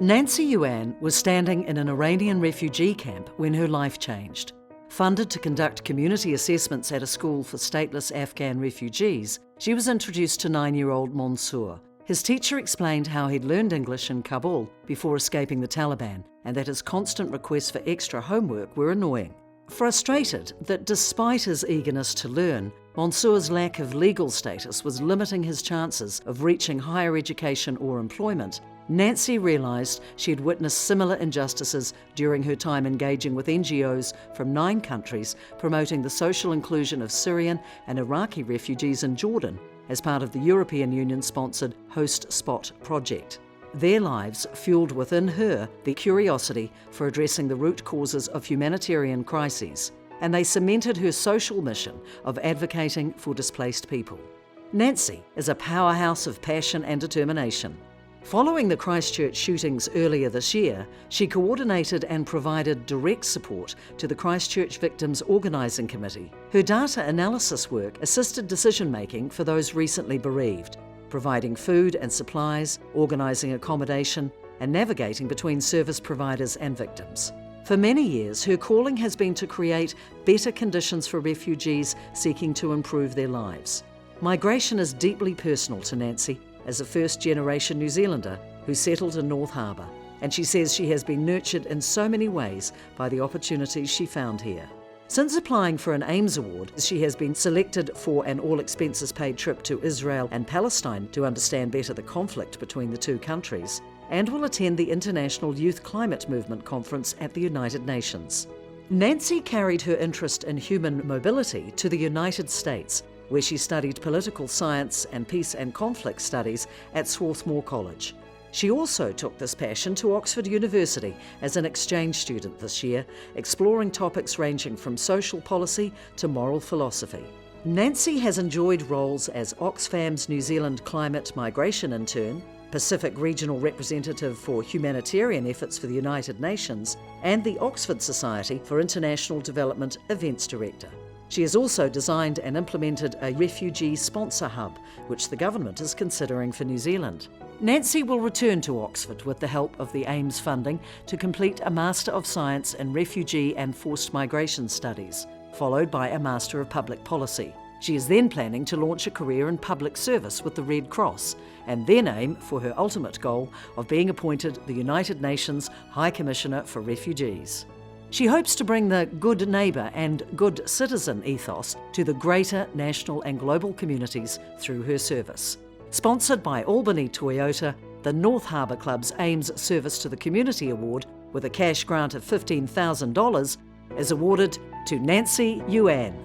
Nancy Yuan was standing in an Iranian refugee camp when her life changed. Funded to conduct community assessments at a school for stateless Afghan refugees, she was introduced to 9-year-old Mansour. His teacher explained how he'd learned English in Kabul before escaping the Taliban, and that his constant requests for extra homework were annoying. Frustrated that despite his eagerness to learn, Mansour's lack of legal status was limiting his chances of reaching higher education or employment, Nancy realised she had witnessed similar injustices during her time engaging with NGOs from 9 countries promoting the social inclusion of Syrian and Iraqi refugees in Jordan as part of the European Union-sponsored Host Spot project. Their lives fueled within her the curiosity for addressing the root causes of humanitarian crises, and they cemented her social mission of advocating for displaced people. Nancy is a powerhouse of passion and determination. Following the Christchurch shootings earlier this year, she coordinated and provided direct support to the Christchurch Victims Organising Committee. Her data analysis work assisted decision-making for those recently bereaved, providing food and supplies, organising accommodation, and navigating between service providers and victims. For many years, her calling has been to create better conditions for refugees seeking to improve their lives. Migration is deeply personal to Nancy, as a first-generation New Zealander who settled in North Harbour, and she says she has been nurtured in so many ways by the opportunities she found here. Since applying for an AIMES award, she has been selected for an all-expenses-paid trip to Israel and Palestine to understand better the conflict between the two countries, and will attend the International Youth Climate Movement Conference at the United Nations. Nancy carried her interest in human mobility to the United States, where she studied political science and peace and conflict studies at Swarthmore College. She also took this passion to Oxford University as an exchange student this year, exploring topics ranging from social policy to moral philosophy. Nancy has enjoyed roles as Oxfam's New Zealand Climate Migration Intern, Pacific Regional Representative for Humanitarian Efforts for the United Nations, and the Oxford Society for International Development Events Director. She has also designed and implemented a refugee sponsor hub, which the government is considering for New Zealand. Nancy will return to Oxford with the help of the AIMES funding to complete a Master of Science in Refugee and Forced Migration Studies, followed by a Master of Public Policy. She is then planning to launch a career in public service with the Red Cross, and then aim for her ultimate goal of being appointed the United Nations High Commissioner for Refugees. She hopes to bring the good neighbour and good citizen ethos to the greater national and global communities through her service. Sponsored by Albany Toyota, the North Harbour Club's AIMES Service to the Community Award, with a cash grant of $15,000, is awarded to Nancy Yuan.